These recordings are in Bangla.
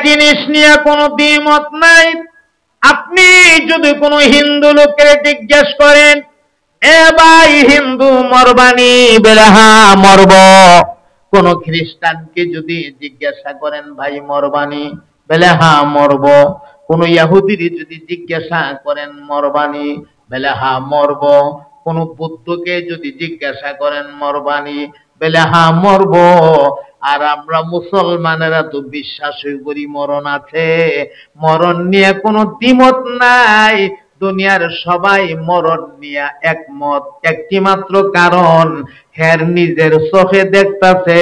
জিনিস নিয়ে কোনো দ্বিমত নাই। আপনি যদি কোনো হিন্দু লোককে জিজ্ঞেস করেন, এ ভাই হিন্দু মরবানি, বলে হ্যাঁ মরব। কোন খ্রিস্টানকে যদি জিজ্ঞাসা করেন ভাই মরবানি, বলে হ্যাঁ মরব। কোন ইহুদির যদি জিজ্ঞাসা করেন মরবানি, বলে হ্যাঁ মরব। কোন বুদ্ধকে যদি জিজ্ঞাসা করেন মরবানি, বলে হ্যাঁ মরব। আর আমরা মুসলমানেরা তো বিশ্বাসই করি মরণ আছে, মরণ নিয়ে কোনো দ্বিমত নাই। দুনিয়ার সবাই মরণ নিয়ে একমত, একটি মাত্র কারণ, হের নিজের চোখে দেখতাছে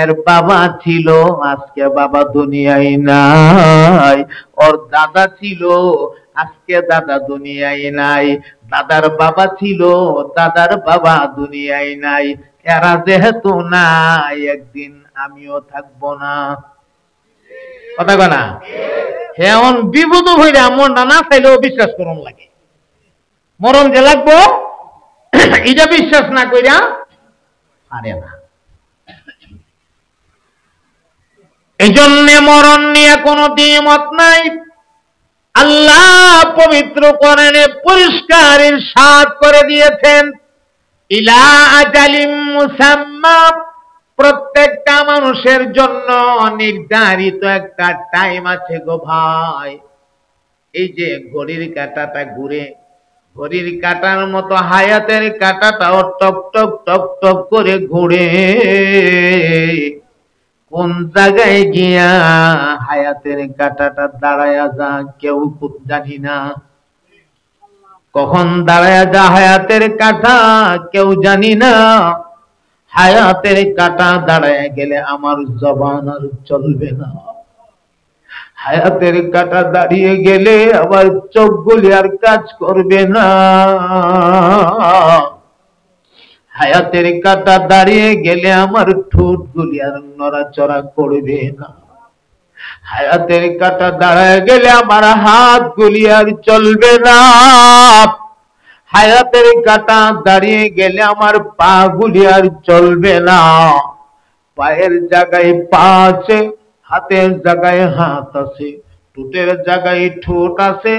এর বাবা ছিল, আজকে বাবা দুনিয়ায় নাই। ওর দাদা ছিল, আজকে দাদা দুনিয়ায় নাই। দাদার বাবা ছিল, দাদার বাবা দুনিয়ায় নাই। এরা যেহেতু নাই, একদিন আমিও থাকবো না। কথা না এখন বিপদ হইলে মনটা না চাইলেও বিশ্বাস করুন লাগে, মরণ যে লাগবো এটা বিশ্বাস না কইরা পারে না। এই জন্য মরণ নিয়ে কোনো দ্বিমত নাই। আল্লাহ পবিত্র কোরআনে পরিষ্কার ইরশাদ করে দিয়েছেন, ইলা আজালিম মুসাম্মা, প্রত্যেকটা মানুষের জন্য নির্ধারিত একটা টাইম আছে গো ভাই। এই যে ঘড়ির কাঁটাটা ঘুরে, ঘড়ির কাঁটার মতো হায়াতের কাঁটাটাও টক টক টক টক করে ঘুরে। কোন জায়গায় গিয়া হায়াতের কাঁটাটা দাঁড়ায়া যা কেউ জানি না। কখন দাঁড়ায়া যা হায়াতের কাঁটা কেউ জানি না। হায়াতের কাঁটা দাঁড়ায় গেলে আমার জবান আর চলবে না। হায়াতের কাঁটা দাঁড়িয়ে গেলে আবার চোখগুলি আর কাজ করবে না। হায়াতের কাঁটা দাঁড়িয়ে গেলে আমার ঠোঁটগুলি আর নড়াচড়া করবে না। হায়াতের কাঁটা দাঁড়ায় গেলে আমার হাতগুলি আর চলবে না। হায়াতের কাঁটা দাঁড়িয়ে গেলে আমার পা গুলি আর চলবে না। পায়ের জায়গায় পা আছে, হাতের জায়গায় হাত আছে, ঠোঁটের জায়গায় ঠোঁট আছে,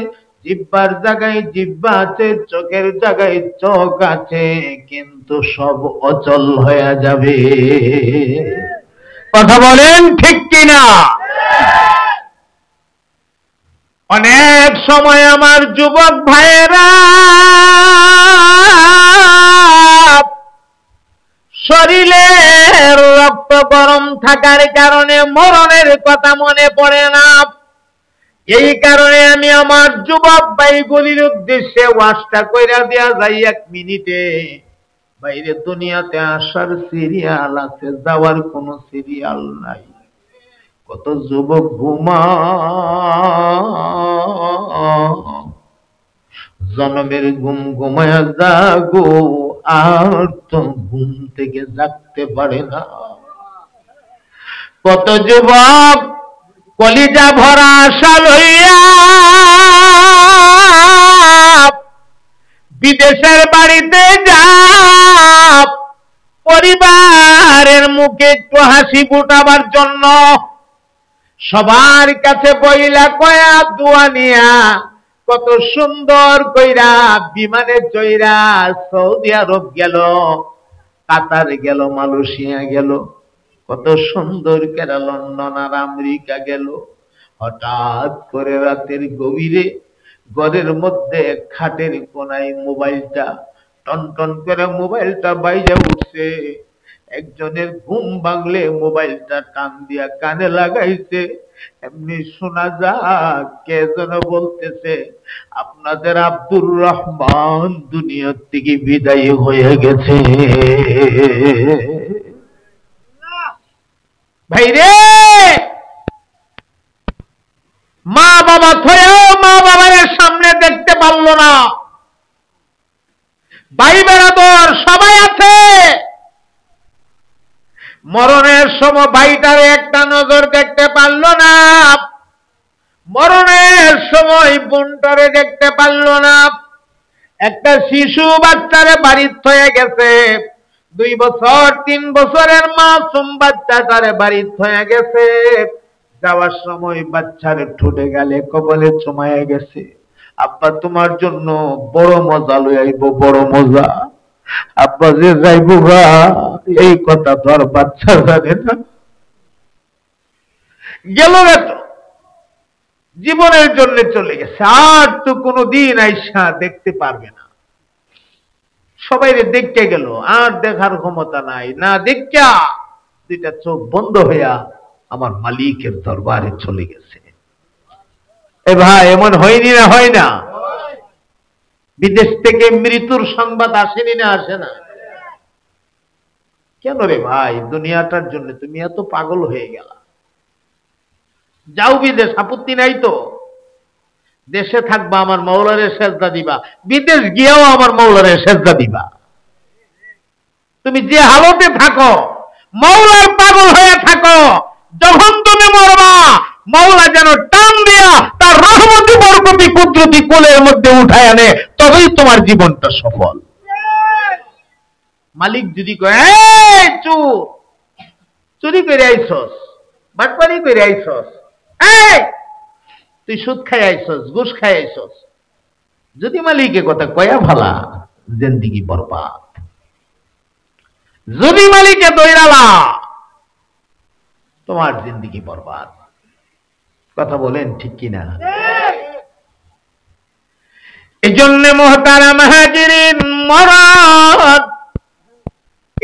জিহ্বার জায়গায় জিহ্বা আছে, চোখের জায়গায় চোখ আছে, কিন্তু সব অচল হয়ে যাবে। কথা বলেন ঠিক কিনা? অনেক সময় আমার যুবক ভাইয়েরা শরীরের রক্ত গরম থাকার কারণে মরণের কথা মনে পড়ে না। এই কারণে আমি আমার যুবক ভাইগুলির উদ্দেশ্যে ওয়াজটা কইরা দেয়া যাই 1 মিনিটে। বাইরে দুনিয়াতে আসার সিরিয়াল আছে, যাওয়ার কোনো সিরিয়াল নাই। কত যুবক ঘুমা, জন্মের ঘুম ঘুমায়া জাগো, আর তো ঘুম থেকে জাগতে পারে না। কত যুবক কলিজা ভরা আশা লইয়া বিদেশের বাড়িতে যাব, পরিবারের মুখে একটু হাসি ফুটাবার জন্য সবার কাছে বইলা কয়া দোয়া নিয়া কত সুন্দর কইরা বিমানে চইরা সৌদি আরব গেল, কাতার গেল, মালয়েশিয়া গেল, কত সুন্দর করে লন্ডন আর আমেরিকা গেল। হঠাৎ করে রাতের গভীরে ঘরের মধ্যে খাটের কোনায় মোবাইলটা টন টন করে মোবাইলটা বাইরে উঠছে। একজনের ঘুম ভাঙলে মোবাইলটা টান দিয়া কানে লাগাইছে, এমনি শোনা যাক কে যেন বলতেছে, আপনাদের আব্দুর রহমান দুনিয়ার থেকে বিদায় হয়ে গেছে। ভাইরে, মা বাবা থয়েও মা বাবার সামনে দেখতে পারলো না। ভাই বেড়াদর সবাই আছে, মরণের সময় ভাইটারে একটা নজর দেখতে পারলো না। মরণের সময় বোনটারে দেখতে পারলো না। একটা শিশু বাচ্চারে বাড়ির থয়ে গেছে, 2 বছর 3 বছরের মাসুম বাচ্চাটারে বাড়ির থয়ে গেছে। যাওয়ার সময় বাচ্চারে ঠোঁটে গালে কপালে চুমায়া গেছে, আব্বা তোমার জন্য বড় মজা লই আইব, বড় মজা। আব্বা যে যাইব গা এই কথা তো আর বাচ্চা জানে না। গেল তো জীবনের জন্য চলে গেছে, আর তো কোনোদিন আইসা দেখতে পারবে না। সবাই দেখতে গেল, আর দেখার ক্ষমতা নাই, না দেখা দুইটা চোখ বন্ধ হইয়া আমার মালিকের দরবারে চলে গেছে। এ ভাই এমন হয়নি না? হয় না? বিদেশ থেকে মৃত্যুর সংবাদ আসেনি না? আসে না? কেন রে ভাই, দুনিয়াটার জন্য তুমি এত পাগল হয়ে গেলা? যাও বিদেশ, আপত্তি নাই তো। দেশে থাকবা আমার মৌলারে সেজদা দিবা, বিদেশ গিয়াও আমার মৌলারে সেজদা দিবা। তুমি যে হালতে থাকো মৌলার পাগল হয়ে থাকো, যখন তুমি মরবা মৌলা যেন টান দিয়া তার রহমতি বরকতি কুদরতি কোলের মধ্যে উঠায় আনে, তবেই তোমার জীবনটা সফল। মালিক যদি কয় এই চোর, চুরি করে আইছস, বাটপারি করে আইছস, এই তুই সুদ খাই আইছস, ঘুষ খাই আইছস, যদি মালিকে কথা কয়া ভালা, জিন্দেগি বরবাদ। যদি মালিকে দৈরালা, তোমার জিন্দেগি বরবাদ। কথা বলেন ঠিক কিনা? এই জন্য মুহতারাম হাজিরিন, মরদ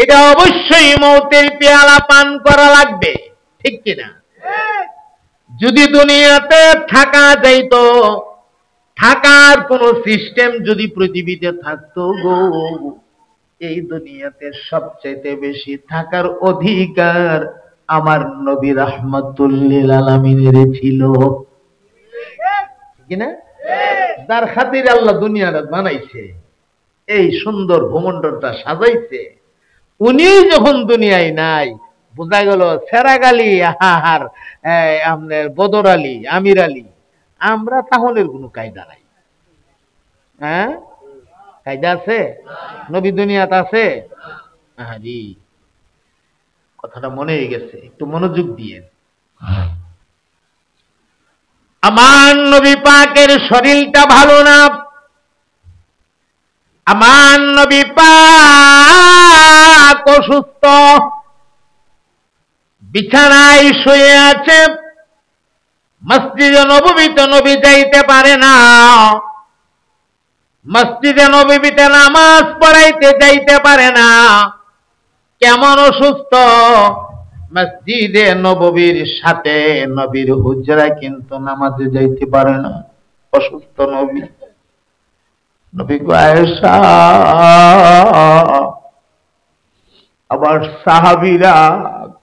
এটা অবশ্যই মৌতের পেয়ালা পান করা লাগবে, ঠিক কিনা? যদি দুনিয়াতে থাকা যাইত, থাকার কোন সিস্টেম যদি পৃথিবীতে থাকতো গো, এই দুনিয়াতে সবচেয়ে বেশি থাকার অধিকার আমার নবী রাহমাতুল লিল আলামিনের ছিল, কিনা? যার খাতিরে আল্লাহ দুনিয়াটা বানাইছে, এই সুন্দর ভূমণ্ডলটা সাজাইছে, উনি যখন দুনিয়ায় নাই, বোঝা গেল সেরাগ আলী আর আপনার বদর আলী, আমির আলী, আমরা তাহলে কোনো কায়দা নাই। হ্যাঁ, কায়দা আছে? নবী দুনিয়াতে আছে? জি, কথাটা মনে গেছে, একটু মনোযোগ দিয়ে। আমার নবী পাকের শরীরটা ভালো না, আমার নবী পাক অসুস্থ, বিছানায় শুয়ে আছে। মসজিদে নববীতে নবী যাইতে পারে না, মসজিদে নববীতে নামাজ পড়াইতে যাইতে পারে না। কেমন অসুস্থ? মসজিদে নববীর সাথে নবীর হুজরায় কিন্তু নামাজে যাইতে পারে না, অসুস্থ নবী। নবী গো আয়েশা, আবার সাহাবীরা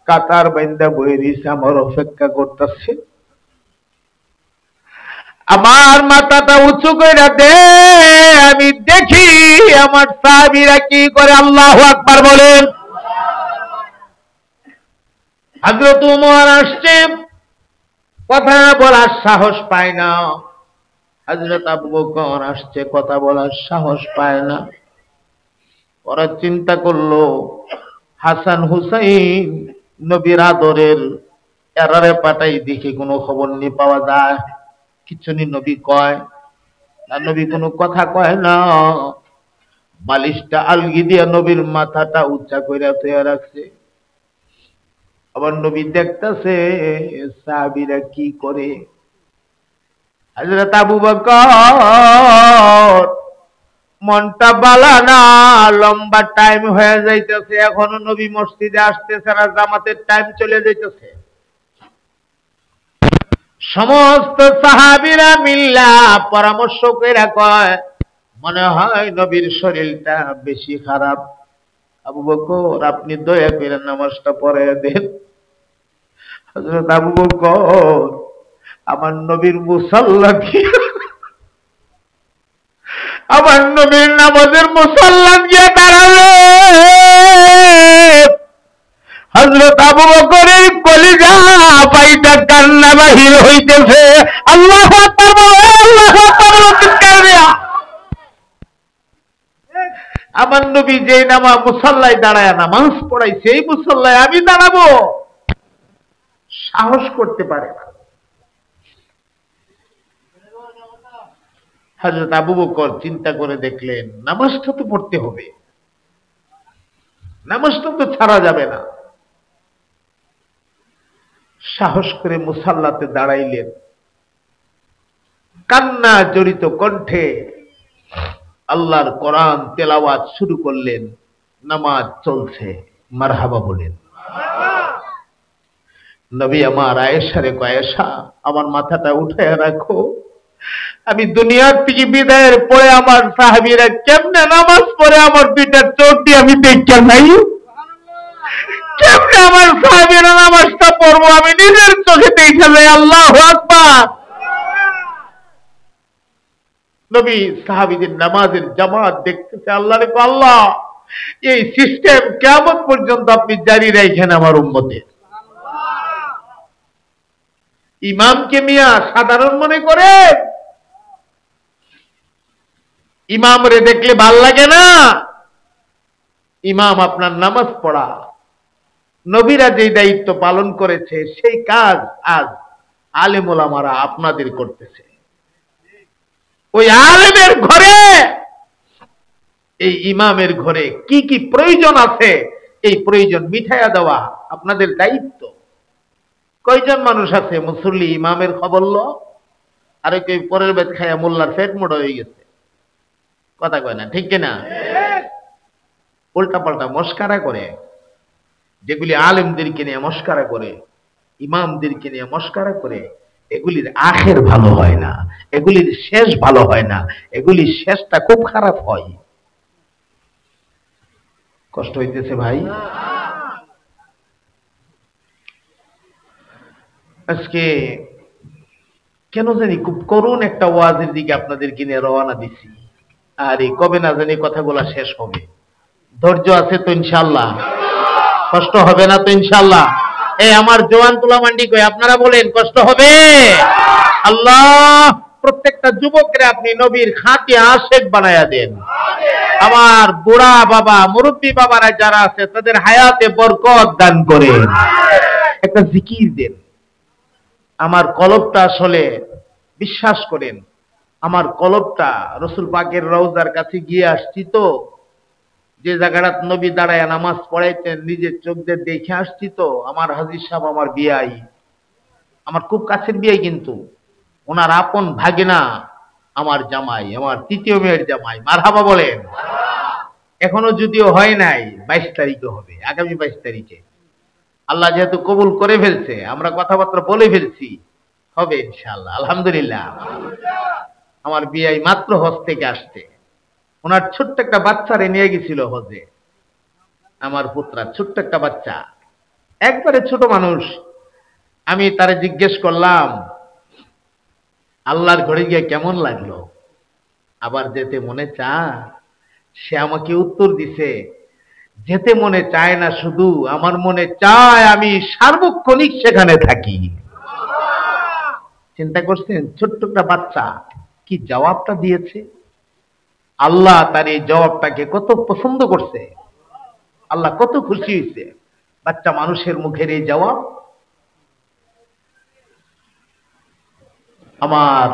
কাতার বাইন্দা বয়ে দিছে, আমার অপেক্ষা করতেছে। আমার মাথাটা উঁচু করে দে, আমি দেখি আমার সাহাবীরা কি করে। আল্লাহু আকবার বলেন। হযরত ওমর আসছে, কথা বলার সাহস পায় না। হযরত আবু বকর আসছে, কথা বলার সাহস পায় না। ওরা চিন্তা করলো, হাসান হুসাইন নবীর আদরের, এরারে পাঠাই দেখি কোনো খবর নিয়ে পাওয়া যায়। কিছু নি নবী কয় না, নবী কোনো কথা কয় না। বালিশটা আলগি দিয়া নবীর মাথাটা উঁচা করে তৈরি রাখছে। আবার নবী দেখতেছে সাহাবীরা কি করে। হযরত আবু বকর মনটা বালা না, লম্বা টাইম হয়ে যাইতেছে, এখনো নবী মসজিদে আসতেছে না, জামাতের টাইম চলে যাইতেছে। সমস্ত সাহাবীরা মিল্লা পরামর্শ কইরা কয়, মনে হয় নবীর শরীরটা বেশি খারাপ। আবু বকর আপনি দয়া করে নামাজটা পড়াইয়া দেন। হযরত আবু বকর আমার নবীর মুসাল্লা দিয়ে, আমার নবীর নামাজের মুসাল্লা দিয়ে দাঁড়ালেন। হযরত আবু বকরের কলিজা পাইটা কান্না বাহির হইতেছে। আল্লাহু আকবার বলো, আল্লাহু আকবার বলো, চিৎকার দিয়া। আমার নবী যে মুসাল্লায় দাঁড়ায় নামাজ পড়াইছে, এই মুসাল্লায় আমি দাঁড়াবো? সাহস করতে পারে না। হযরত আবু বকর চিন্তা করে দেখলেন, নামাজটা তো পড়তে হবে, নামাজটা তো ছাড়া যাবে না। সাহস করে মুসাল্লাতে দাঁড়াইলেন, কান্না জড়িত কণ্ঠে আল্লাহর কোরআন তেলাওয়াত শুরু করলেন। নামাজ চলছে, মারহাবা বলেন। নবী আমার আয়েশারে কয়, আয়েশা আমার মাথাটা উঠায় রাখো, আমি দুনিয়ার থেকে বিদায়ের পরে আমার সাহাবীরা কেমনে নামাজ পড়ে আমার দুইটা চোখ দিয়ে আমি দেখতে নাই, কেমনে আমার সাহাবীরা নামাজটা পড়বো আমি নিজের চোখে দেখে যাই। আল্লাহু আকবার। নবী সাহাবীদের নামাজের জামাত দেখতেছে। আল্লাহ রে আল্লাহ, এই সিস্টেম কিয়ামত পর্যন্ত আপনি জারি রাখেন আমার উম্মতের। ইমামকে মিয়া সাধারণ মনে করে, ইমাম রে দেখলে ভাল লাগে না। ইমাম আপনার নামাজ পড়া। নবীরা যে দায়িত্ব পালন করেছে সেই কাজ আজ আলেম ওলামারা আপনাদের করতেছে। ওই আলেমের ঘরে, এই ইমামের ঘরে কি কি প্রয়োজন আছে, এই প্রয়োজন মিটাইয়া দেওয়া আপনাদের দায়িত্ব। কয়জন মানুষ আছে মুসল্লি ইমামের খবর লো, আর কেউ পরের বেদ খাইয়া মোল্লার পেট মোটা হয়ে গেছে, কথা কয় না, ঠিক কিনা? উল্টা পাল্টা মস্কারা করে, যেগুলি আলেমদেরকে নিয়ে মস্কারা করে, ইমামদেরকে নিয়ে মস্কারা করে, এগুলির আখের ভালো হয় না, এগুলির শেষ ভালো হয় না, এগুলির শেষটা খুব খারাপ হয়। কষ্ট হইতেছে ভাই? আজকে কেন জানি খুব করুণ একটা ওয়াজের দিকে আপনাদেরকে নিয়ে রওনা দিছি। আর এই কবে না জানি কথাগুলা শেষ হবে। ধৈর্য আছে তো ইনশাআল্লাহ? কষ্ট হবে না তো ইনশাআল্লাহ? এই আমার জওয়ান তুলা মান্ডি কই, আপনারা বলেন কষ্ট হবে? আল্লাহ প্রত্যেকটা যুবকরে আপনি নবীর খাঁটি আশেক বানায়া দেন। আমার বুড়া বাবা মুরব্বী বাবারা যারা আছে তাদের হায়াতে বরকত দান করেন। একটা জিকির দেন। আমার কলবটা আসলে বিশ্বাস করেন, আমার কলবটা রসুল পাকের রওজার কাছে গিয়ে আসছি তো, যে জায়গাটা নবী দাঁড়ায় নামাজ পড়াইতেন নিজের চোখ দিয়ে দেখে আসছি তো। আমার হাজির সাহেব আমার বিয়াই, আমার খুব কাছের বিয়াই, কিন্তু ওনার আপন ভাগিনা আমার জামাই, আমার তৃতীয় মেয়ের জামাই। মারহাবা বলেন। এখনো যদিও হয় নাই, 22 তারিখে হবে, আগামী 22 তারিখে। আল্লাহ যেহেতু কবুল করে ফেলছে, আমরা কথাবার্তা বলে ফেলছি, হবে ইনশাআল্লাহ। আলহামদুলিল্লাহ। আমার বিয়াই মাত্র হজ থেকে আসছে, ওনার ছোট্ট একটা বাচ্চারে নিয়ে গেছিল হজে। আমার পুত্রা ছোট্ট একটা বাচ্চা, একবারে ছোট মানুষ। আমি তারে জিজ্ঞেস করলাম আল্লাহর ঘরে গিয়ে কেমন লাগলো, আবার যেতে মনে চায়? সে আমাকে উত্তর দিছে, যেতে মনে চায় না, শুধু আমার মনে চায় আমি সার্বক্ষণিক সেখানে থাকি। চিন্তা করছেন ছোট্ট একটা বাচ্চা কি জবাবটা দিয়েছে? আল্লাহ তার এই জবাবটাকে কত পছন্দ করছে, আল্লাহ কত খুশি হয়েছে। বাচ্চা মানুষের মুখের এই জবাব। আমার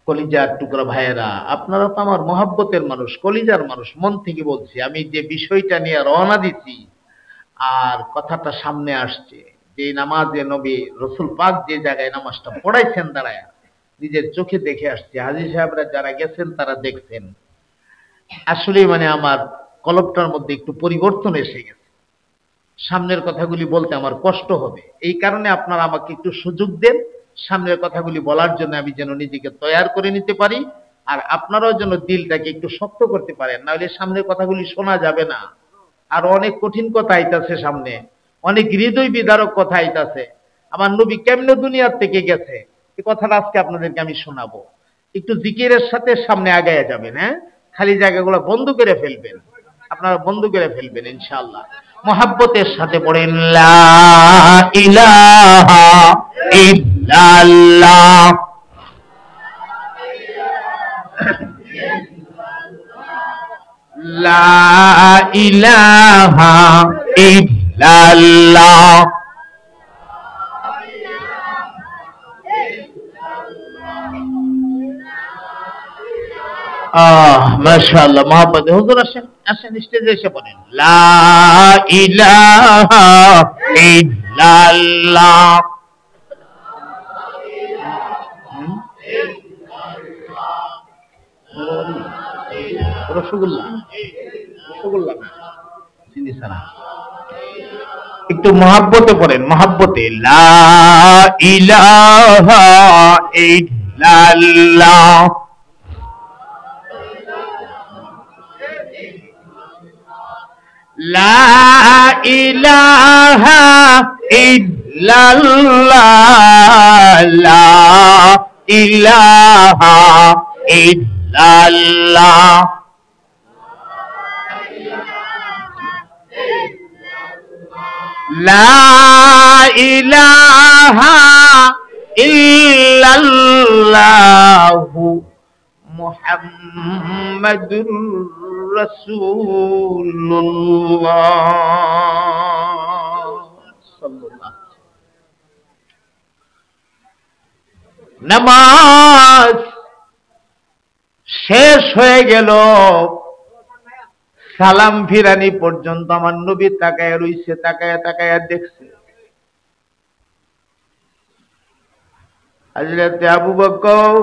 কলিজার টুকরা ভাইয়েরা, আপনারা তো আমার মহাব্বতের মানুষ, কলিজার মানুষ, মন থেকে বলছি। আমি যে বিষয়টা নিয়ে রওনা দিছি আর কথাটা সামনে আসছে, যে নামাজে নবী রসুল পাক যে জায়গায় নামাজটা পড়াইছেন দাঁড়ায়, নিজের চোখে দেখে আসছে। হাজী সাহেবরা যারা গেছেন তারা দেখছেন। আসলে মানে আমার কলবটার মধ্যে একটু পরিবর্তন এসে গেছে। সামনের কথাগুলি বলতে আমার কষ্ট হবে, এই কারণে আপনারা আমাকে একটু সুযোগ দেন সামনের কথাগুলি বলার জন্য, আমি যেন নিজেকে তৈয়ার করে নিতে পারি, আর আপনারাও যেন দিলটাকে একটু শক্ত করতে পারেন, নাহলে সামনের কথাগুলি শোনা যাবে না। আর অনেক কঠিন কথা আইতাছে সামনে, অনেক হৃদয় বিদারক কথা আইতাছে। আমার নবী কেমনে দুনিয়ার থেকে গেছে, এই কথাটা আজকে আপনাদেরকে আমি শোনাবো। একটু জিকিরের সাথে সামনে আগায়া যাবেন। হ্যাঁ, খালি জায়গাগুলো বন্ধ করে ফেলবেন, আপনারা বন্ধ করে ফেলবেন ইনশাআল্লাহ। মোহাব্বতের সাথে পড়েন লা ইলাহা ইল্লাল্লাহ, লা ইলাহা ইল্লাল্লাহ, মাশাআল্লাহ, মহব্বতে হুজুর আসেন, আসেন স্টেজে এসে বলেন লা ইলাহা ইল্লাল্লাহ। রসগোল্লা, রসগোল্লা না, চিনি ছাড়া। একটু মহব্বতে পড়েন, মহব্বতে লা ইলাহা ইল্লাল্লাহ। লা ইলাহা ইল্লাল্লাহ, লা ইলাহা ইল্লাল্লাহ। লা ইলাহা ইল্লাল্লাহু মুহাম্মাদুর রাসূলুল্লাহ সাল্লাল্লাহু। নামাজ শেষ হয়ে গেল, সালাম ফিরানি পর্যন্ত আমার নবী তাকায়া রইছে, তাকায়া তাকায়া দেখছে। হযরত আবু বকর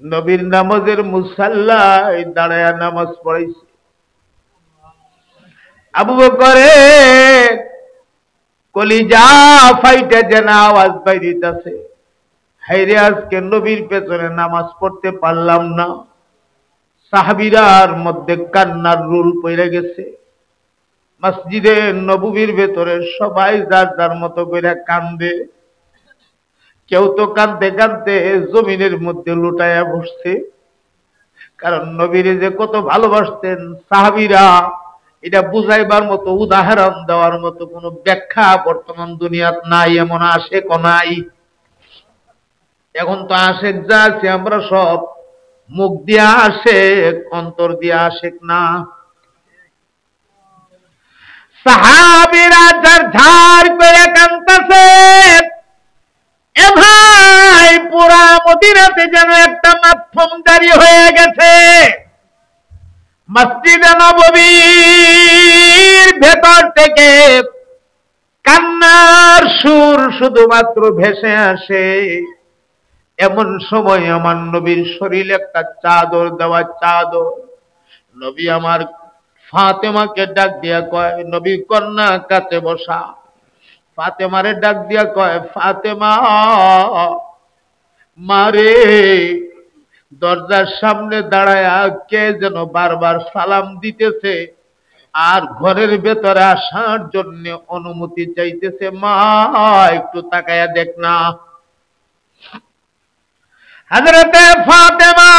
নবীর নামাজের মুসাল্লায় দাঁড়ায়া নামাজ পড়াইছে। আবু বকরের কলিজা ফাইটা যেন আওয়াজ বাইরিতেছে, হায়রে আজকে নবীর পেছনে নামাজ পড়তে পারলাম না। সাহাবীরার মধ্যে কান্নার রোল পড়ে গেছে। মসজিদে নববীর ভেতরে সবাই যার যার মতো করে কান্দে। কেউ তো কাঁদতে কাঁদতে জমিনের মধ্যে লুটাইয়া বসছে, কারণ নবীরে যে কত ভালোবাসতেন সাহাবীরা, এটা বুঝাইবার মতো, উদাহরণ দেওয়ার মতো কোনো ব্যাখ্যা বর্তমান দুনিয়াত নাই। এমন আশেক নাই। এখন তো আশেক যা আছে আমরা সব মুখ দিয়া আশেক, অন্তর দিয়া আশেক না। সাহাবীরা যার ঝাড় করে কাঁদতেছে। এ ভাই, পুরা মদিনাতে যেন একটা মাধ্যম জারি হয়ে গেছে। মসজিদে নববীর ভেতর থেকে কান্নার সুর শুধুমাত্র ভেসে আসে। এমন সময় আমার নবীর শরীরে একটা চাদর দেওয়া, চাদর। নবী আমার ফাতেমাকে ডাক দিয়া কয়, নবী কন্যা কাছে বসা। ফাতেমারে ডাক দিয়া কয়, ফাতেমা মারে। দরজার সামনে দাঁড়ায়া কে যেন বারবার সালাম দিতেছে আর ঘরের ভেতরে আসার জন্য অনুমতি চাইতেছে। মা একটু তাকায়া দেখ না। হযরতে ফাতেমা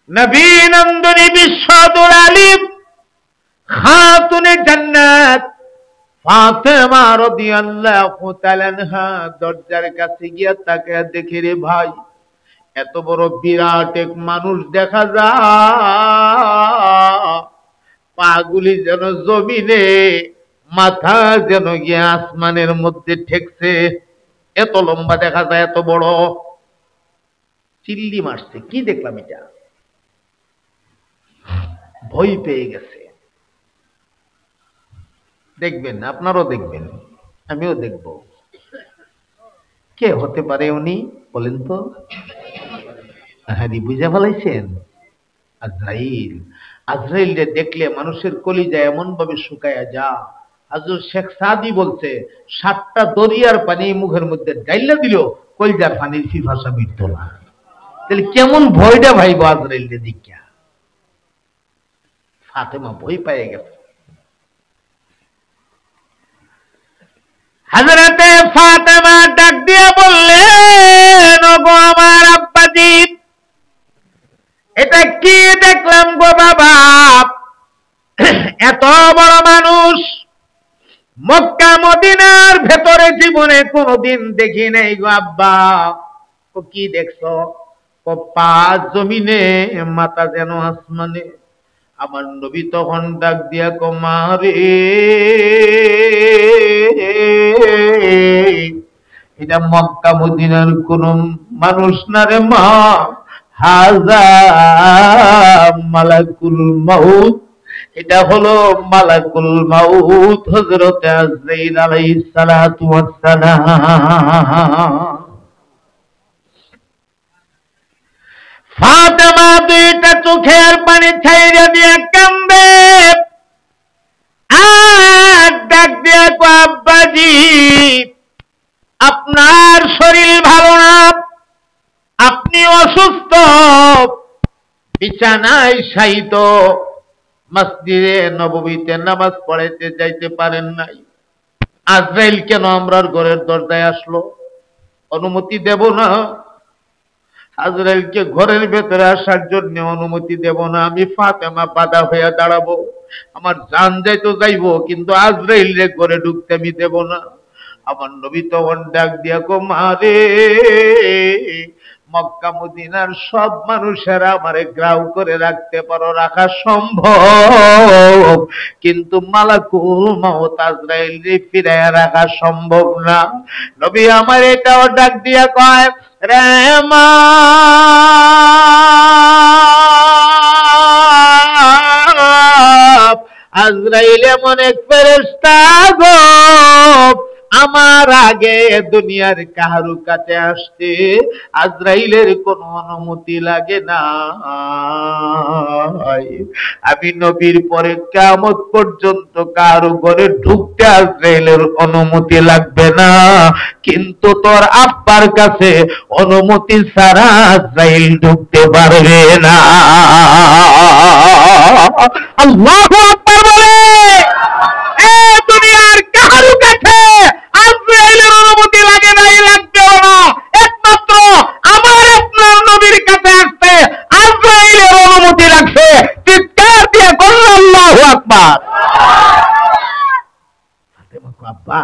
নবী নন্দিনী বিশ্বদুল আলিম খাতুনে জান্নাত ফাতেমা রাদিয়াল্লাহু তাআলা আনহা দরজার কাছে গিয়া তাকায়া দেখে, রে ভাই, এত বড় বিরাট এক মানুষ দেখা যায়, পাগুলি যেন জমিনে, মাথা যেন গিয়ে আসমানের মধ্যে ঠেকছে। এত লম্বা দেখা যায়, এত বড়। চিল্লি মারছে, কি দেখলাম এটা? ভয় পেয়ে গেছে। দেখবেন, আপনারাও দেখবেন, আমিও দেখব। কে হতে পারে উনি বলেন তো? হ্যাঁ, বুঝে ফেলাইছেন? আজরাইল। আজরাইলকে দেখলে মানুষের কলিজা এমন ভাবে শুকায়া যা। হযরত শেখ সাদি বলছে, 7টা দরিয়ার পানি মুখের মধ্যে ডাইলা দিল, কলিজার পানির পিপাসা মিটত না। তাহলে কেমন ভয়টা ভাইব আজরাইলকে দেখা। ফাতেমা ভয় পেয়ে গেছে। হযরতে ফাতেমা ডাক দিয়া বললেন, ওগো আমার আব্বাজি, এটা কি দেখলাম গো বাবা? এত বড় মানুষ মক্কা মদিনার ভেতরে জীবনে কোনোদিন দেখি নাই গো আব্বা। ও কি দেখছো? ও পা জমিনে, মাথা যেন আসমানে। আমার নবী তখন ডাক দিয়া কো, মা রে, এটা মক্কা মদিনার কোন মানুষ না রে মা, হাযা মালাকুল মাউত, এটা হলো মালাকুল মাউত হযরত আজরাইল আলাইহিস সালাতু ওয়াস সালাম। ফাতেমা দুইটা চোখের পানি ছাইড়া দিয়ে কান্দে, আর ডাক দিয়ে কয়, আব্বাজি আপনার শরীর ভালো না, আপনি অসুস্থ, বিছানায় শায়িত, মসজিদে নববীতে নামাজ পড়াইতে যাইতে পারেন নাই। আজরাইল কেন আমরার ঘরের দরজায় আসলো? অনুমতি দেব না। আজরাইলকে ঘরের ভেতরে আসার জন্য অনুমতি দেব না। আমি ফাতেমা বাধা হয়ে দাঁড়াবো, আমার জান যাইতো যাইবো, কিন্তু আজরাইল রে ঘরে ঢুকতে আমি দেব না। আমার নবী তখন ডাক দিয়া কো, মারে মক্কা মদিনার সব মানুষেরা আমারে গ্রাউ করে রাখতে পারো, রাখা সম্ভব, কিন্তু মালাকুল মাউত আজরাইল রে ফিরাইয়া রাখা সম্ভব না। নবী আমার এটাও ডাক দিয়া কয়, রে মা আজরাইল এমন এক ফেরেশতা গো, আমার আগে দুনিয়ার কারো কাছে আসতে আজরাইলের কোনো অনুমতি লাগে না। আমি নবীর পরে কিয়ামত পর্যন্ত কারো ঘরে ঢুকতে আজরাইলের অনুমতি লাগবে না, কিন্তু তোর আব্বার কাছে অনুমতি ছাড়া আজরাইল ঢুকতে পারবে না। আল্লাহু আকবার বলে। দুনিয়ার কারো কাছে আজরাইলের অনুমতি লাগে নাই, লাগবেও না, একমাত্র আমার আপনার নবীর কাছে আসতে আজরাইলের অনুমতি লাগছে। চিৎকার দিয়ে বলল আল্লাহু আকবার। আব্বা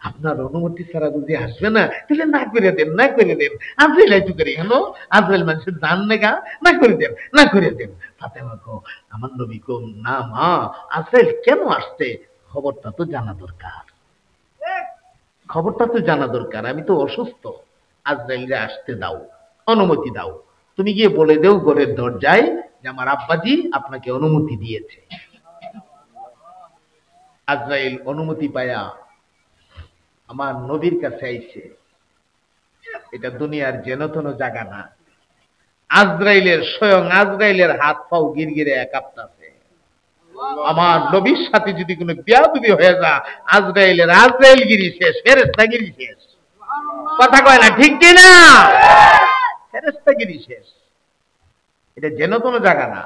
আপনার অনুমতি ছাড়া যদি আসবে না, তাহলে না করে দেন, না করে দেন। আজরাইল আইতো করি কেন? আজরাইল মানুষের জান নেগা, না করে দেন, না করে দেন। ফাতেমা কো, আমার নবী কো, না মা, আজরাইল কেন আসছে খবরটা তো জানা দরকার, খবরটা তো জানা দরকার। আমি তো অসুস্থ, আজরাইলরে আসতে দাও, অনুমতি দাও। তুমি গিয়ে বলে দেও ঘরের দরজায় যে আমার আব্বাজি আপনাকে অনুমতি দিয়েছে। আজরাইল অনুমতি পায়া আমার নবীর কাছে আইছে। এটা দুনিয়ার যেন তেন জায়গা না। আজরাইলের স্বয়ং আজরাইলের হাত পাও গিরগিরে কাঁপতাছে। আমার নবীর সাথে যদি কোনো বিয়াদবি হয়ে যা, আজরাইলের আজরাইলগিরি শেষ, ফেরেশতাগিরি শেষ। কথা কয় না, ঠিক কি না? ফেরেশতাগিরি শেষ। এটা যেন তেন জায়গা না।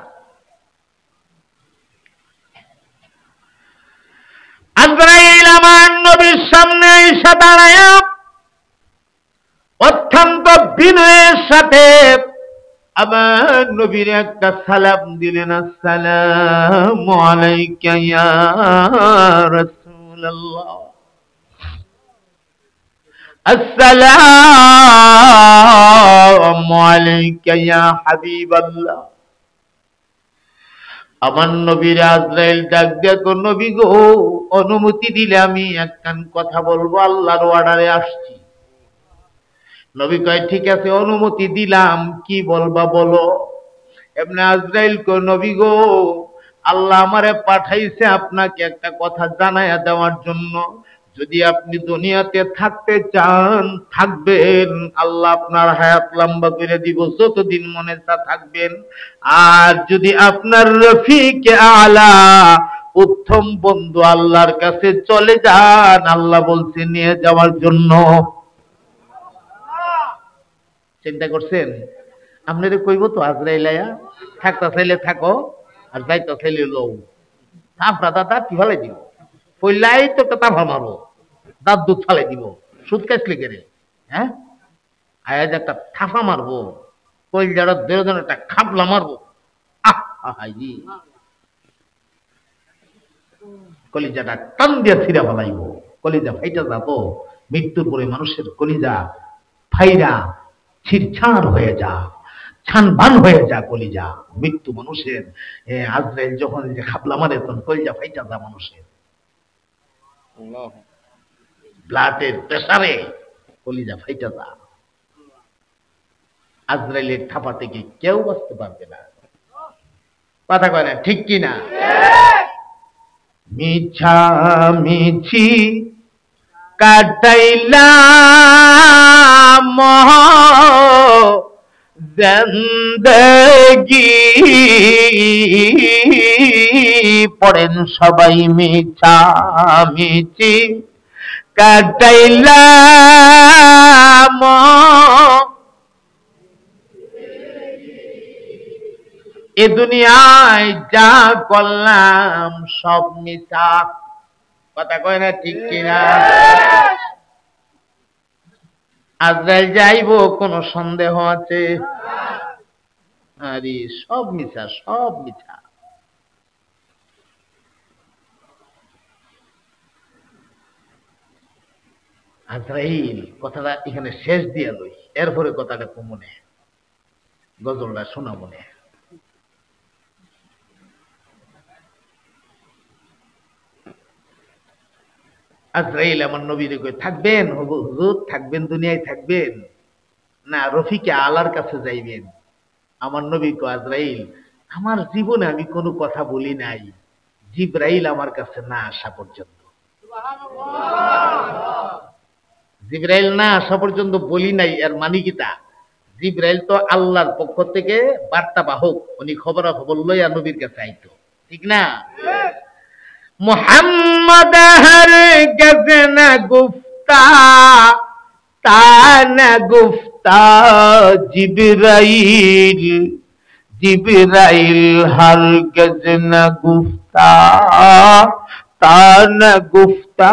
আজরাইল আমার নবীর সামনে এসে দাঁড়ায়া অত্যন্ত বিনয়ের সাথে আমার নবীর একটা সালাম দিলেন, আসসালামু আলাইকা ইয়া রাসূলুল্লাহ, আসসালামু আলাইকা ইয়া হাবিবাল্লাহ। আমার নবীর আজরাইল ডাক দিয়া কো, নবী গো, অনুমতি দিলে আমি একখান কথা বলবো, আল্লাহর অর্ডারে আসছি। নবী কয়, ঠিক আছে, অনুমতি দিলাম, কি বলবা বলো। এমনি আজরাইল কো, নবী গো, আল্লাহ আমারে পাঠাইছে আপনাকে একটা কথা জানাইয়া দেওয়ার জন্য। যদি আপনি দুনিয়াতে থাকতে চান থাকবেন, আল্লাহ আপনার হায়াত লম্বা করে দিব, যতদিন মনে চা থাকবেন। আর যদি আপনার রফিকে আলা, উত্তম বন্ধু আল্লাহর কাছে চলে যান, আল্লাহ বলছে নিয়ে যাওয়ার জন্য। চিন্তা করছেন? আপনারে কইব তো আজরাইল আয়া, থাকতা চাইলে থাকো, আর যাইতা চাইলে লও। থাপড়া দাদা কি ফেলাই দিব, পইলাই তো একটা তাফা মারবো, দাঁত দুধ ফালাই দিব, সুদ কাশলে কেড়ে। হ্যাঁ, আয়া যে একটা থাফা মারবো, কইলাটা দুজন একটা খাপলা মারবো। আহি কলিজাটা টান দিয়ে ছিঁড়া ফেলাইব, কলিজা ফাইটা যাবো। মৃত্যুর পরে মানুষের কলিজা ফাইরা ছিড়ছাড় হয়ে যা, ছানবান হয়ে যা কলিজা। মৃত্যু মানুষের আজরাইল যখন যে খাপলা মারে, তখন কলিজা ফাইটা যা মানুষের। ব্লাডের প্রেসারে কলিজা ফাইটা যা। আজরাইলের থাপা থেকে কেউ বাঁচতে পারবে না। কথা কয় না, ঠিক কি না? মিছা মিছি কাটাইলাম জিন্দেগি, পড়েন সবাই মিছা মিছি কাটাইলাম এ দুনিয়ায় যা করলাম সব মিথ্যা। কথা কয় না, ঠিক কিনা? আজরাইল যাইব কোন সন্দেহ আছে? আরে সব মিথ্যা, সব মিথ্যা। আজরাইল কথাটা এখানে শেষ দিয়ে লই, এরপরে কথাটা কমনে গজলটা শোনা মনে। আজরাইল আমার নবীর কই, থাকবেন হুজুর? থাকবেন, দুনিয়ায় থাকবেন না রফিকে আলার কাছে যাইবেন? আমার নবী কো, আজরাইল আমার জীবনে আমি কোনো কথা বলি নাই জিবরাইল আমার কাছে না আসা পর্যন্ত। জিবরাইল না আসা পর্যন্ত বলি নাই। এর মানে কি? তা জিবরাইল তো আল্লাহর পক্ষ থেকে বার্তা বাহক, উনি খবরাখবর লইয়া নবীর কাছে আইতো, ঠিক না? মোহাম্মদ হরগজ না গুফতা তা না গুফতা জিবরাইল, জিবরাইল হরগজ না গুফতা তা না গুফতা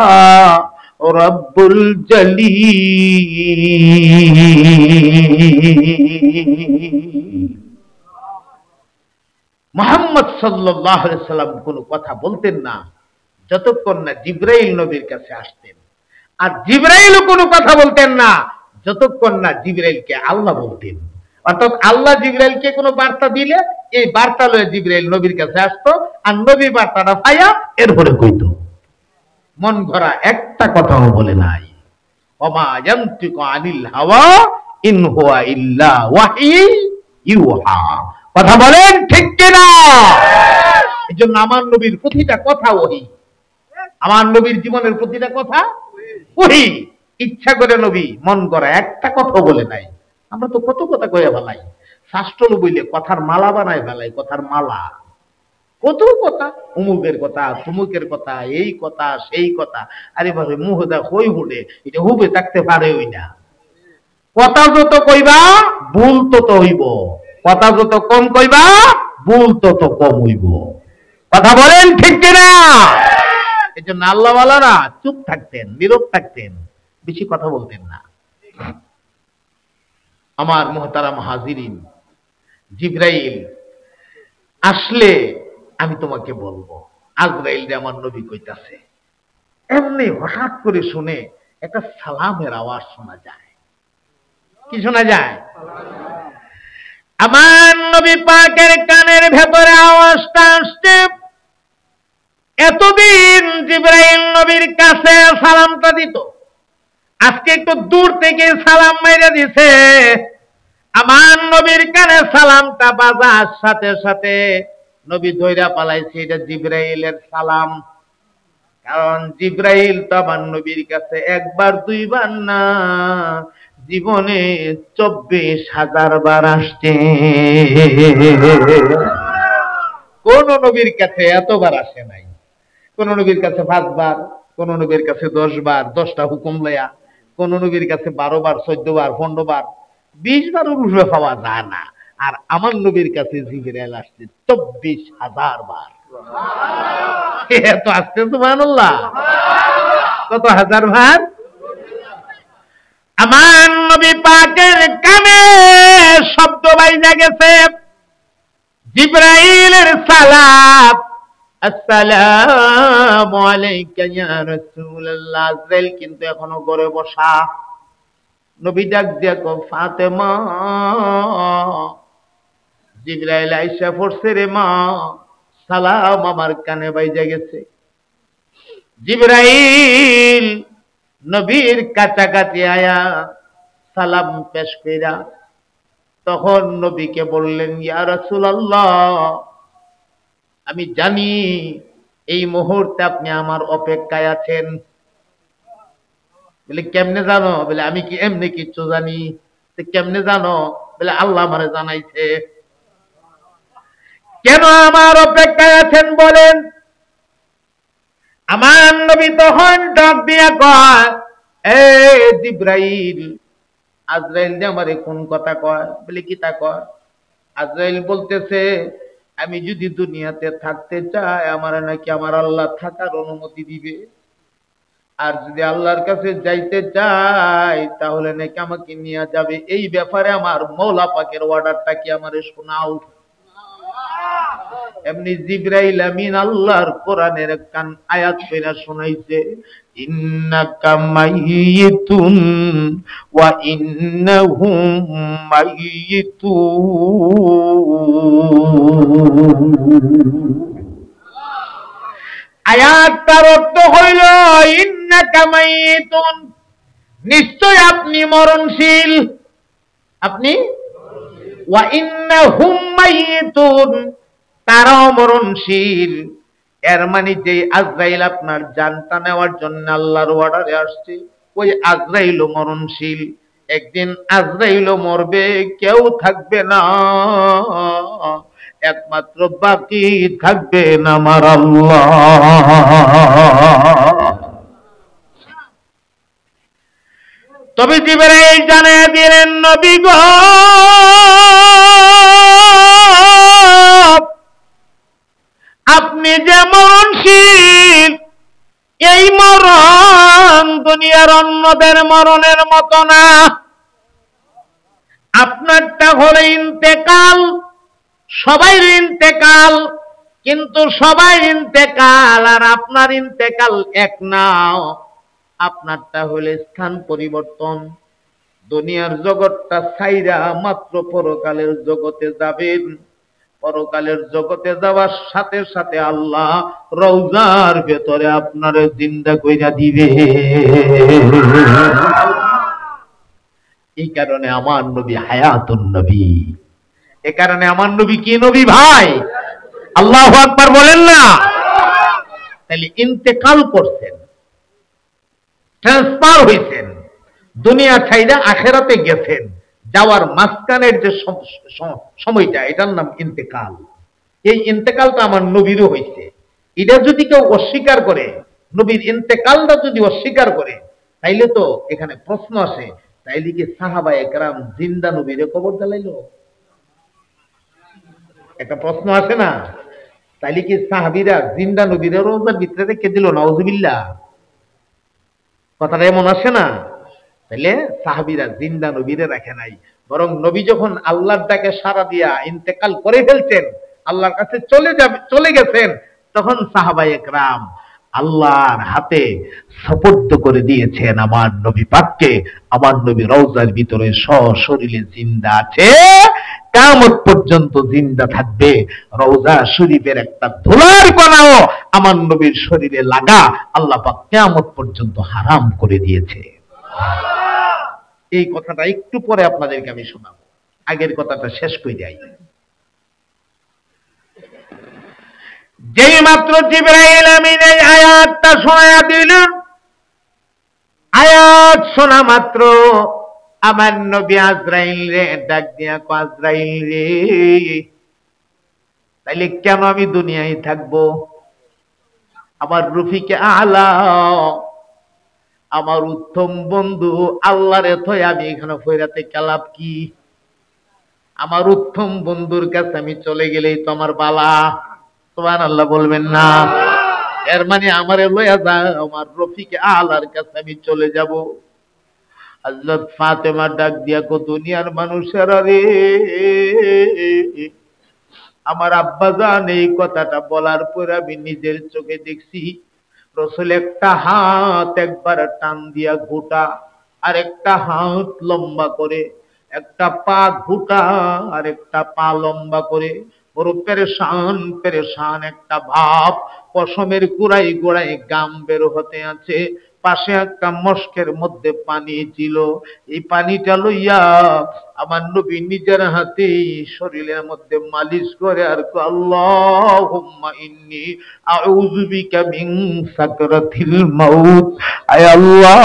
রব্বুল জলিল। মুহাম্মদ সাল্লাল্লাহু আলাইহি সাল্লাম কোনো কথা বলতেন না যতক্ষণ না জিবরাইল নবীর কাছে আসতেন, আর জিবরাইলও কোনো কথা বলতেন না যতক্ষণ না জিবরাইলকে আল্লাহ বলতেন। অর্থাৎ আল্লাহ জিবরাইলকে কোনো বার্তা দিলে এই বার্তা লয়ে জিবরাইল নবীর কাছে আসতো, আর নবী বার্তাটা পাইয়া এরপরে কইতো। মন ভরা একটা কথাও বলে নাই। ওমা ইয়ানতিকু আনিল হাওয়া ইন হুয়া ইল্লা ওয়াহয়ি ইউহা। কথা বলেন, ঠিক কিনা? এইজন্য আমার নবীর প্রতিটা কথা ওহী, আমার নবীর জীবনের প্রতিটা কথা ওহী। ইচ্ছা করে নবী মন করা একটা কথা বলে নাই। আমরা তো কত কথা কইয়া ফেলাই, শাস্ত্র বইলে কথার মালা বানায় ফেলাই, কথার মালা, কত কথা, অমুকের কথা তুমুকের কথা, এই কথা সেই কথা। আরে ভাবে মুহদা হই হুডে, এটা হুবে থাকতে পারে ওই না। কথা যত কইবা ভুল তত হইব, কথা যত কম কইবা ভুল তত কম হইব। কথা বলেন, ঠিক কিনা? এই জন্য আল্লাহওয়ালারা চুপ থাকতেন, নীরব থাকতেন, বেশি কথা বলতেন না। আমার মুহতারাম হাজিরিন, জিবরাইল আসলে আমি তোমাকে বলবো। আজরাইল রে আমার নবী কইতাছে, এমনি হঠাৎ করে শুনে একটা সালামের আওয়াজ শোনা যায়। কি শোনা যায়? আমার নবী পাকের কানের ভেতরে আওয়াজটা আসছে। এতদিন জিবরাইল নবীর কাছে সালামটা দিত, আজকে একটু দূর থেকে সালাম মেরে দিছে। আমার নবীর কানে সালামটা বাজার সাথে সাথে নবী ধইরা পালাইছে এটা জিবরাইলের সালাম। কারণ জিবরাইল তো আমার নবীর কাছে একবার দুইবার না, জীবনে 24,000 বার আসছে। কোন নবীর কাছে এতবার আসে নাই। কোন নবীর কাছে 5 বার, কোন নবীর কাছে 10 বার, 10টা হুকুম লয়া, কোন নবীর কাছে 12 বার, 14 বার, 15 বার, 20 বারের উপরে পাওয়া যায় না। আর আমার নবীর কাছে জিবরাইল আসছে 24,000 বার। এত আসছে সুবহানাল্লাহ। কত হাজার বার? আমার নবী পাকের কানে শব্দ বাইজা গেছে জিবরাইলের সালাম, আসসালামু আলাইকা ইয়া রাসূলুল্লাহ। আজরাইল কিন্তু এখনো ঘরে বসা। নবী ডাক দিয়া কো, ফাতেমা। জিবরাইল আইসা পড়ছে, রে মা সালাম আমার কানে বাইজা গেছে। জিবরাইল নবীর কাছাকাছি আয়া সালাম পেশ কইরা তখন নবীকে বললেন, ইয়া রাসূলুল্লাহ, আমি জানি এই মুহূর্তে আপনি আমার অপেক্ষায় আছেন। বলে কেমনে জানো? বলে আমি কি এমনি কিচ্ছু জানি? কেমনে জানো? বলে আল্লাহ আমারে জানাইছে। কেন আমার অপেক্ষায় আছেন বলেন? আমার নবী তখন ডাক দিয়া কয়, এ জিবরাইল, আজরাইল যে আমারে কোন কথা কয়? বলে কি তা কয়? আজরাইল বলতেছে, আমি যদি দুনিয়াতে থাকতে চাই আমার নাকি আমার আল্লাহ থাকার অনুমতি দিবে, আর যদি আল্লাহর কাছে যাইতে চাই তাহলে নাকি আমাকে নিয়ে যাবে। এই ব্যাপারে আমার মওলা পাকের অর্ডারটা কি আমারে শোনাও। এমনি জিবরাইল আমিন আল্লাহর কোরআনের কান আয়াত পড়া শোনাইছে, ইন্নাকা মাইয়িতুন ওয়া ইন্নাহুম মাইয়িতুন। আয়াতটার অর্থ হইল ইন্নাকা মাইয়িতুন, নিশ্চয় আপনি মরণশীল। আপনি ওয়া ইন্নাহুম মাইয়িতুন, তারাও মরণশীল। এর মানে যে আজরাইল আপনার জানটা নেওয়ার জন্য আল্লাহর অর্ডারে আসছে, ওই আজরাইলও মরণশীল। একদিন আজরাইলও মরবে, কেউ থাকবে না, একমাত্র বাকি থাকবেন আমার আল্লাহ। তবে জিবরাইল জানিয়ে দিলেন, নবী গো, আপনি যে মরণশীল, এই মরণ দুনিয়ার অন্যদের মরণের মতো না। আপনারটা হলো ইন্তেকাল, সবাই ইন্তেকাল, কিন্তু সবাই ইন্তেকাল আর আপনার ইন্তেকাল এক না। আপনারটা হলে স্থান পরিবর্তন। দুনিয়ার জগৎটা ছাইরা মাত্র পরকালের জগতে যাবেন। পরকালের জগতে যাওয়ার সাথে সাথে আল্লাহ রওজার ভেতরে আপনার জিন্দা কইরা দিবে। এই কারণে আমার নবী হায়াতুন নবী। এ কারণে আমার নবী কি নবী ভাই? আল্লাহু আকবার বলেন না? তাহলে ইন্তেকাল করছেন, ট্রান্সফার হইছেন, দুনিয়া ছাইরা আখেরাতে গেছেন। যাওয়ার মাঝখানের যে সময়টা, এটার নাম ইন্তেকাল। এই ইন্তেকালটা আমার নবীরও হয়েছে। এটা যদি কেউ অস্বীকার করে, নবীর ইন্তেকালটা যদি অস্বীকার করে, তাইলে তো এখানে প্রশ্ন আসে, তাইলে কি সাহাবায়ে কেরাম জিন্দা নবীরে কবর দিলাইলো? একটা প্রশ্ন আসে না? তাইলে কি সাহাবীরা জিন্দা নবীরে রওজার ভিতরে রেখে দিল? নাউজুবিল্লাহ। কথাটা এমন আসে না? তাহলে সাহাবীরা জিন্দা নবীরে রাখে নাই, বরং নবী যখন আল্লাহর ডাকে সাড়া দিয়া ইন্তেকাল করে ফেলছেন, আল্লাহর কাছে চলে গেছেন, তখন সাহাবায়ে কেরাম আল্লাহর হাতে সুপুর্দ করে দিয়েছেন আমার নবী পাককে। আমার নবী রওজার ভিতরে সশরীরে জিন্দা আছে, কিয়ামত পর্যন্ত জিন্দা থাকবে। রওজা শরীফের একটা ধুলার কণাও আমার নবীর শরীরে লাগা আল্লাহ পাক কিয়ামত পর্যন্ত হারাম করে দিয়েছে। এই কথাটা একটু পরে আপনাদেরকে আমি শোনাবো, আগের কথাটা শেষ করে যাই। যেই মাত্র জিবরাইল আমিন এই আয়াতটা শোনায়া দিলেন, আয়াত শোনা মাত্র আমার নবী আজরাইল রে ডাক দিয়া কয়, আজরাইল রে, তাইলে কেন আমি দুনিয়ায় থাকবো? আমার রফিকে আলা, আমার উত্তম বন্ধু আল্লাহরে থই আমি এখানে ফয়রাতে কালাপ কি? আমার উত্তম বন্ধুর কাছে আমি চলে গেলেই তো আমার বালা। সুবহানাল্লাহ বলবেন না? এর মানে আমারে লইয়া যা আমার রফিকে আলার কাছে আমি চলে যাব। হযরত ফাতেমা ডাক দিয়া কো, দুনিয়ার মানুষেরা রে, আমার আব্বাজান এই কথাটা বলার পর আমি নিজের চোখে দেখছি রাসূল একটা হাত একবার টান দিয়া ঘুটা, আর একটা হাত লম্বা করে, একটা পা ঘুটা আর একটা পা লম্বা করে, বড় পেরেশান পেরেশান একটা ভাব, পশমের গোড়ায় গোড়ায় গাম বের হতে আছে। পাশে একটা মস্কের মধ্যে পানি ছিল। এই পানিটা লইয়া আমার নবী নিজের হাতেই শরীরের মধ্যে মালিশ করে আর আল্লাহুম্মা ইন্নী আউযু বিকা মিন সাকরাতিল মাউত। আয় আল্লাহ,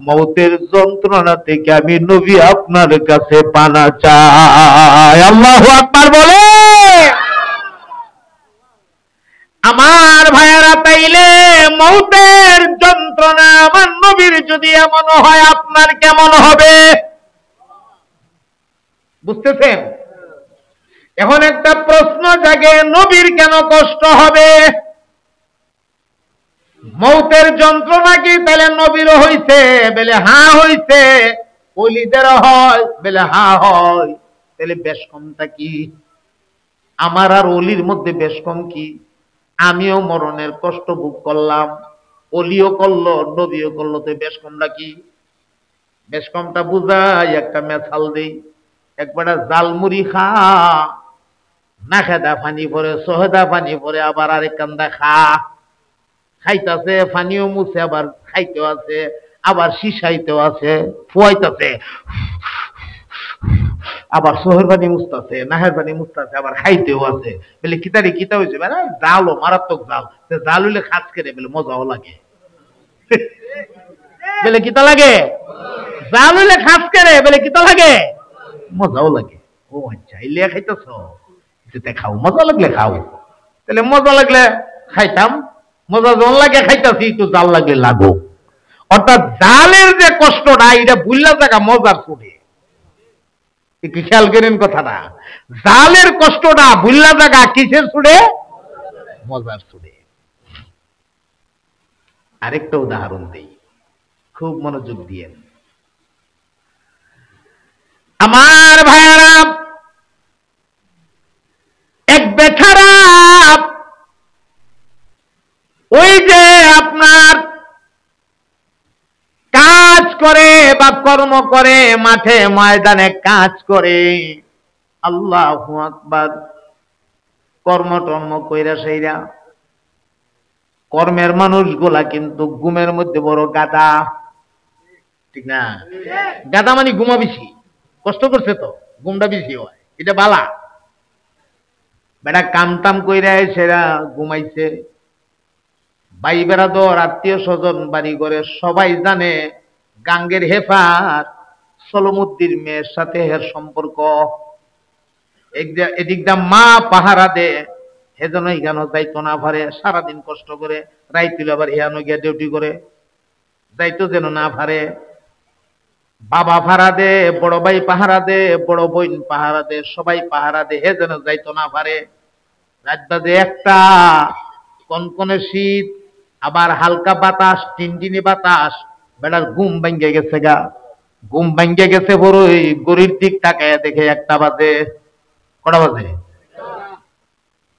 মওতের যন্ত্রণা থেকে আমি নবী আপনার কাছে পানা চাই। আল্লাহু আকবার বলে। আমার ভাইয়েরা, তাইলে মওতের যন্ত্রণা আমার নবীর যদি এমন হয়, আপনার কেমন হবে? বুঝতেছেন? এখন একটা প্রশ্ন জাগে, নবীর কেন কষ্ট হবে? মওতের যন্ত্রণা কি তাহলে নবীরও হইছে? বলে হ্যাঁ হইছে। ওলিদের হয়? বলে হ্যাঁ হয়। তাহলে বেশ কমটা কি? আমার আর ওলির মধ্যে বেশ কম কি? আমিও মরণের কষ্ট ভোগ করলাম, ওলিও করলো, নবীও করলো, তো বেশ কমটা কি? বেশ কমটা বুঝাই একটা মেসাল দেই। একবার জালমুড়ি খা, না খেদা পানি পরে, সহেদা পানি পরে, আবার আরেক কান্দা খা। খাইতেছে, পানিও মুছে, আবার খাইতেও আছে, আবার শিশাইতেও আছে, ফুয়াইতেছে, আবার সোহের পানি মুছতেছে, নাহের পানি মুছতেছে, আবার খাইতেও আছে। বলে কিতারি কিতা হয়েছে? মানে জালও মারাত্মক জাল। জাল হইলে খাস করে বলে মজাও লাগে। বলে কিতা লাগে? জাল হইলে খাস করে বলে কিতা লাগে? মজাও লাগে। ও আচ্ছা, ইলিয়া খাইতেছ, যেতে খাও, মজা লাগলে খাও। তাহলে মজা লাগলে খাইতাম, মজা যখন লাগে খাইতাছি, একটু জাল লাগলে লাগো। অর্থাৎ জালের যে কষ্টটা, এটা ভুললা জায়গা মজার ছুটে। একটু খেয়াল করেন কথাটা। জালের কষ্টটা ভুললা জায়গা কিসের ছুটে? মজার ছুটে। আরেকটা উদাহরণ দেই, খুব মনোযোগ দিয়ে। আমার ভাইয়ারা, এক বেচারা ওই যে আপনার কাজ করে বা কর্ম করে, মাঠে ময়দানে কাজ করে, আল্লাহু আকবার, কর্ম টর্ম কইরা সেইরা কর্মের মানুষগুলা কিন্তু ঘুমের মধ্যে বড় গাদা, ঠিক না? গাদা মানে ঘুমা বেশি, কষ্ট করছে তো ঘুমটা বেশি হয়, এটা বালা। বেটা কাম টাম কইরা সেরা ঘুমাইছে। ভাই বেড়াদর, আত্মীয় স্বজন, বাড়ি ঘরে সবাই জানে গাঙ্গের হেফার সলমুদ্দির মেয়ের সাথে এর সম্পর্ক। এদিকটা মা পাহারা দে, হেজন্য এখানে যাইতো না পারে, সারাদিন কষ্ট করে, রাইতুল আবার হিয়ানো গিয়া ডিউটি করে, যাইতো যেন না পারে। বাবা পাহারা দে, বড় ভাই পাহারা দে, বড় বোন পাহারা দে, সবাই পাহারা দে, হে যেন যাইতো না পারে। রাত বাজে একটা, কনকনে শীত, আবার হালকা বাতাস, টিনটিনি বাতাস, বেটার ঘুম ভাঙ্গে গেছে গা। ঘুম ভাঙ্গে গেছে বড়ই, গরির দিক তাকায় দেখে একটা বাজে। কটা বাজে?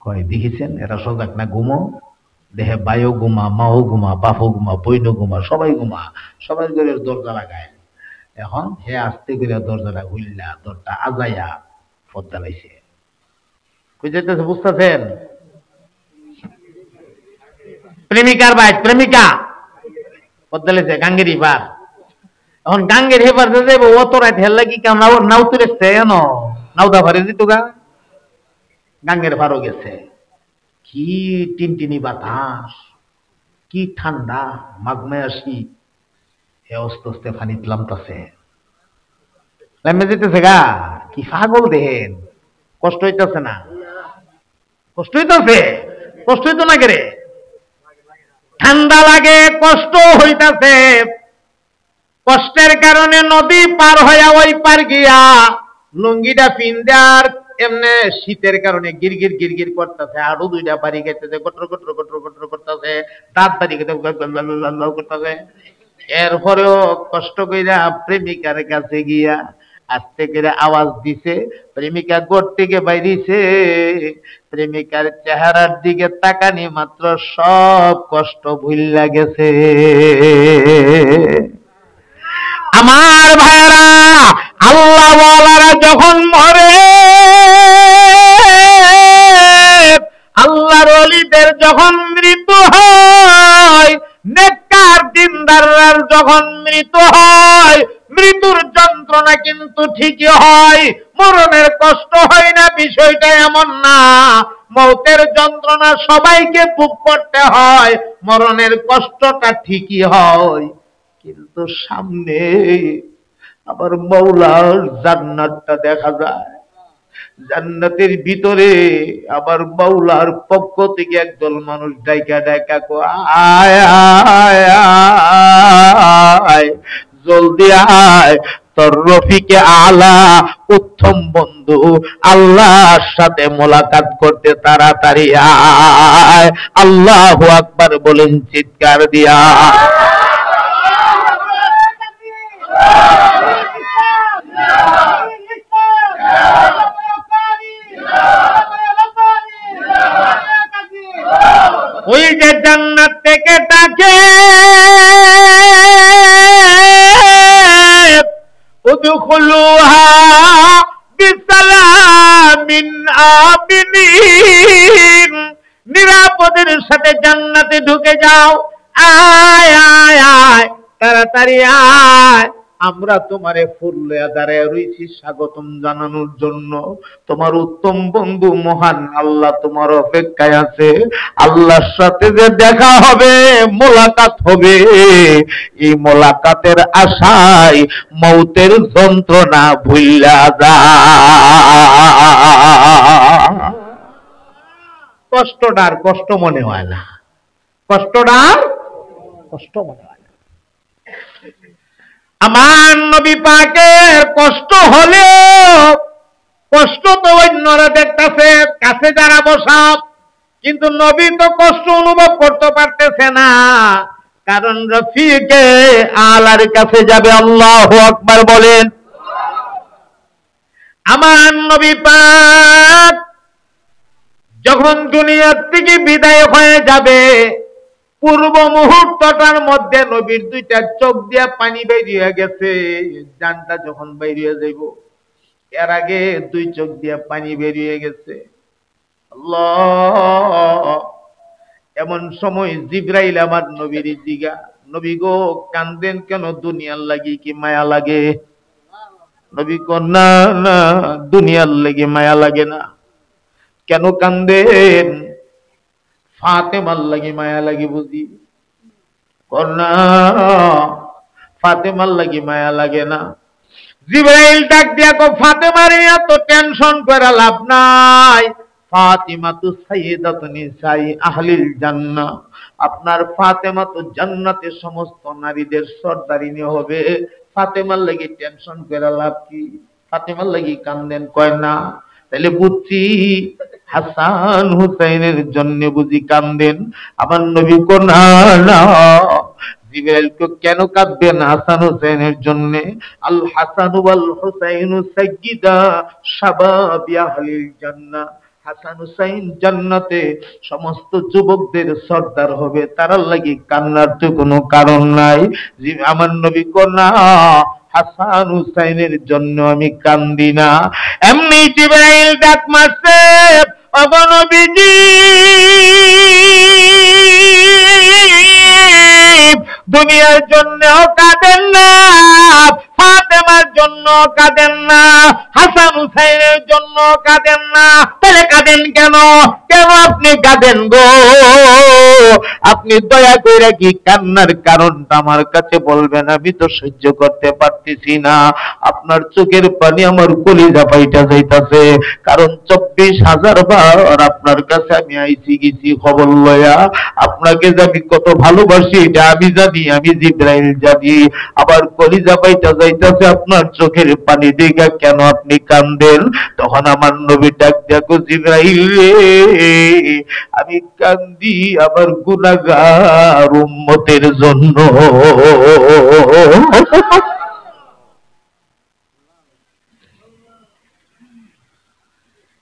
কয় দেখেছেন এরা সজাগ না? ঘুমো দেহে, ভাইও ঘুমা, মাও ঘুমা, বাপও ঘুমা, বইনও ঘুমা, সবাই ঘুমা, সবাই ঘরের দরজা লাগায়। এখন হে আস্তে করে দরজাটা খুললা, দরজা আজাইয়া পর্দা লাইছে। কই যেতেছে বুঝতেছেন? প্রেমিকার ভাই, প্রেমিকা পর্দা লাইছে, গাঙ্গের হিপার। এখন গাঙ্গের হেপার যে যাবো, অত রাত হেল লাগি কেন? নাও তুলেছে এন, নাওদা ভারে দিত গা, গাঙ্গের ভারও গেছে। কি টিনটিনি বাতাস, কি ঠান্ডা, মাঘমে আসি, হে অস্তে অস্তে ফানিত লামতাছে, লামে যেতেছে গা। কি পাগল দেহেন, কষ্ট হইতেছে না? কষ্ট হইতেছে, কষ্ট হইতো না কে রে? ঠান্ডা লাগে, কষ্ট হইতাছে। কষ্টের কারণে নদী পার হইয়া ওই পার গিয়া লুঙ্গিটা পিন্দার, এমনে শীতের কারণে গিরগির গিরগির করতেছে, আরো দুইটা বাড়ি গেছে, গটর গটর গটর গটর করতেছে, দাঁত বাড়ি গেছে করতেছে। এরপরেও কষ্ট কইরা প্রেমিকার কাছে গিয়া আস্তে করে আওয়াজ দিছে। প্রেমিকা ঘর থেকে বাইরিছে, প্রেমিকার চেহারার দিকে তাকানি মাত্র সব কষ্ট ভুইল্লা গেছে। আমার ভাইরা, আল্লাহ ওয়ালারা যখন মরে, আল্লাহর ওলিদের যখন মৃত্যু হয়, নেককার দিনদার মৃত্যু হয়, মৃত্যুর যন্ত্রণা কিন্তু ঠিকই হয়, মরণের কষ্ট হয় না, বিষয়টা এমন না। মৌতের যন্ত্রণা সবাইকে ভোগ করতে হয়, মরণের কষ্টটা ঠিকই হয়, কিন্তু সামনে আবার মাওলার জান্নাতটা দেখা যায়। জান্নাতের ভিতরে আবার মাওলার পক্ষ থেকে একদল মানুষ ডাইকা ডাইকা কো, আয় আয় আয়, জলদি আয়, তোর রফিকে আলা উত্তম বন্ধু আল্লাহর সাথে মোলাকাত করতে তাড়াতাড়ি আয়। আল্লাহু আকবার বলেন চিৎকার দিয়া। ওই যে জান্নাত থেকে ডাকে, উদখুলুহা বিসালামিন আমিনিন, নিরাপদের সাথে জান্নাতে ঢুকে যাও, আয় আয় আয়, তাড়াতাড়ি আয়, আমরা তোমারে ফুল লইয়া দাঁড়ায় রইছি স্বাগতম জানানোর জন্য। তোমার উত্তম বন্ধু মহান আল্লাহ তোমার অপেক্ষায় আছে। আল্লাহর সাথে যে দেখা হবে, মোলাকাত হবে, এই মোলাকাতের আশায় মৌতের যন্ত্রণা ভুইলা যায়। কষ্টটার কষ্ট মনে হয় না, কষ্টটার কষ্ট মনে হয় না। আমার নবী পাকের কষ্ট হলেও কষ্ট তো অন্যরা দেখতেছে, কাছে যারা বসা, কিন্তু নবী তো কষ্ট অনুভব করতে পারতেছে না, কারণ রফিকে আলার কাছে যাবে। আল্লাহু আকবার বলেন। আমার নবী পাক যখন দুনিয়ার থেকে বিদায় হয়ে যাবে, পূর্ব মুহূর্তটার মধ্যে নবীর দুইটা চোখ দিয়া পানি বেরিয়ে গেছে। জানটা যখন বেরিয়ে যাইব, এর আগে দুই চোখ দিয়া পানি বেরিয়ে গেছে। আল্লাহ, এমন সময় জিবরাইল আমার নবীর জিগা, নবী গো কান্দেন কেন, দুনিয়ার লাগি কি মায়া লাগে? নবী কো, না না, দুনিয়ার লাগি মায়া লাগে না। কেন কান্দেন? ফাতেমার লাগি মায়া লাগে বুঝি? না, ফাতেমার লাগি মায়া লাগে না। জিবরাইল ডাক দিয়া কো, ফাতেমার এত টেনশন করে লাভ নাই, ফাতিমা তো সাইয়্যিদাতুন নিসাই আহলিল জান্নাহ, আপনার ফাতেমা তো জান্নাতের সমস্ত নারীদের সর্দারিনী হবে। ফাতেমার লাগি টেনশন করে লাভ কি? ফাতেমার লাগি কান্দেন? কয় না। তাহলে বুঝছি হাসান হুসাইনের জন্য বুঝি কান্দেন। আমার নবী কো, না না। জিবরাইল কো, কেন কাঁদবেন হাসান হুসাইনের জন্য? আল হাসান ওয়াল হুসাইন সাইয়্যিদা শাবাবি আহলিল জান্নাহ, হাসান হুসাইন জান্নাতে সমস্ত যুবকদের সর্দার হবে, তারা লাগি কান্নার তো কোনো কারণ নাই। আমার নবী কো, না, হাসান হুসাইনের জন্য আমি কান্দি না। এমনি জিবরাইল ডাক মারছে, ওগো নবীজি, দুনিয়ার জন্য কাঁদেন না, ফাতেমার জন্য কাঁদেন না, হাসান হুসাইনের জন্য কাঁদেন না। তাহলে কাঁদেন কেন? কেন আপনি কাঁদেন গো? আপনি দয়া করে কি কান্নার কারণটা আমার কাছে বলবেন? আমি তো সহ্য করতে পারতেছি না, আপনার চোখের পানি আমার কলিজা ফাইটা যাইতাছে। কারণ 24,000 বার আপনার কাছে আমি আইছি গেছি খবর লয়া, আপনাকে যে আমি কত ভালোবাসি এটা আমি জানি, আমি জিবরাইল জানি। আবার কলিজা ফাইটা যাইতাছে আপনার চোখের পানি দেখা, কেন আপনি কান্দেন? তখন আমার নবী ডাক দেখো, জিবরাইল রে, আমি কান্দি আমার গুনাহগার উম্মতের জন্য।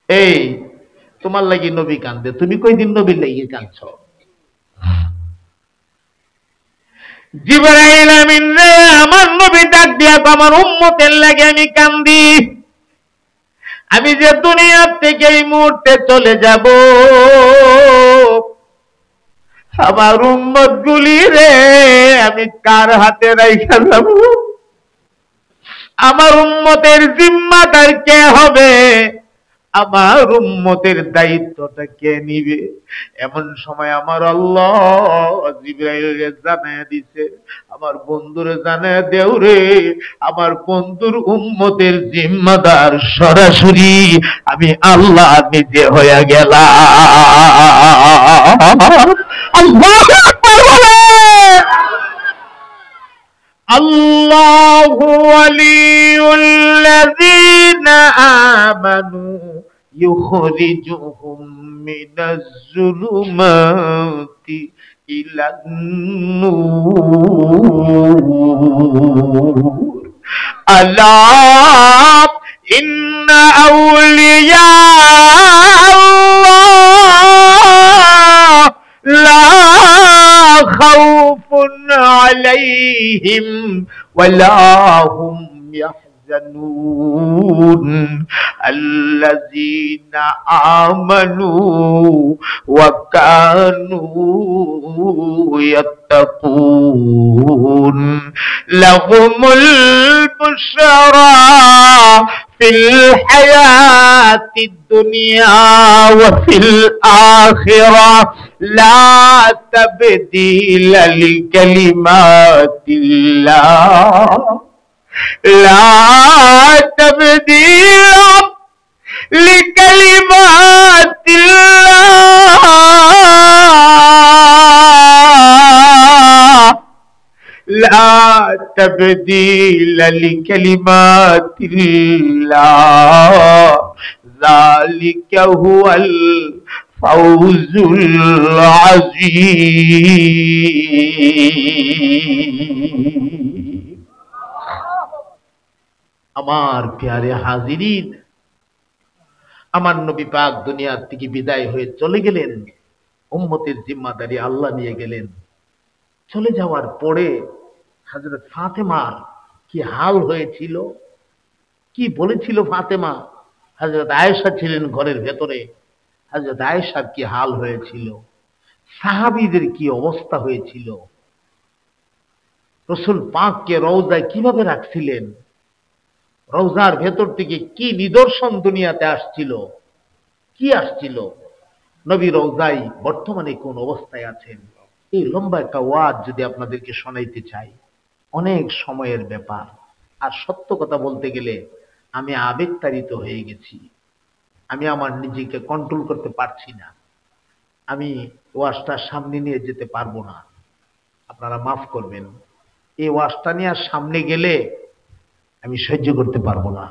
এই তোমার লাগি নবী কান্দে, তুমি কয়দিন নবীর লাগি কাঁদছ? জিবরাইল আমিন রে, আমার নবী ডাক দিয়া আমার উম্মতের লাগে আমি কান্দি। আমি যে দুনিয়া থেকে এই মুহূর্তে চলে যাব, আমার উম্মত গুলি রে আমি কার হাতে রাইখা যাব? আমার উম্মতের জিম্মাদার কে হবে? আমার উম্মতের দায়িত্বটা কে নিবে? এমন সময় আমার আল্লাহ জিবরাইলকে জানায় দিছে, আমার বন্ধুরে জানায় দেও রে, আমার বন্ধুর উম্মতের জিম্মাদার সরাসরি আমি আল্লাহ নিজে হয়ে গেলাম। আল্লাহু আকবার বলেন। আল্লাহু ওয়ালিয়ুল্লাযীনা আমানু يخرجهم من الظلمات إلى النور ألا إن أولياء الله لا خوف عليهم ولا هم يحزنون الذين آمنوا وكانوا يتقون لهم البشرى في الحياة الدنيا وفي الآخرة لا تبديل لكلمات الله لا تبديل لكلمات الله لا تبديل لكلمات الله ذلك هو الفوز العظيم আমার প্যারে হাজিরিন, আমার নবী পাক দুনিয়ার থেকে বিদায় হয়ে চলে গেলেন, উম্মতের জিম্মাদারি আল্লাহ নিয়ে গেলেন। চলে যাওয়ার পরে হযরত ফাতেমার কি হাল হয়েছিল, কি বলেছিল ফাতেমা? হযরত আয়েশা ছিলেন ঘরের ভেতরে, হযরত আয়েশার কি হাল হয়েছিল, সাহাবীদের কি অবস্থা হয়েছিল, রাসূল পাককে রওজায় কিভাবে রাখছিলেন, রওজার ভেতর থেকে কি নিদর্শন দুনিয়াতে আসছিল, কি আসছিল, নবী রওজায় বর্তমানে কোন অবস্থায় আছেন, এই লম্বা একটা ওয়াজ যদি আপনাদেরকে শোনাইতে চাই, অনেক সময়ের ব্যাপার। আর সত্য কথা বলতে গেলে আমি আবেগতাড়িত হয়ে গেছি, আমি আমার নিজেকে কন্ট্রোল করতে পারছি না, আমি ওয়াজটা সামনে নিয়ে যেতে পারবো না, আপনারা মাফ করবেন। এই ওয়াজটা নিয়ে সামনে গেলে আমি সহ্য করতে পারবো না।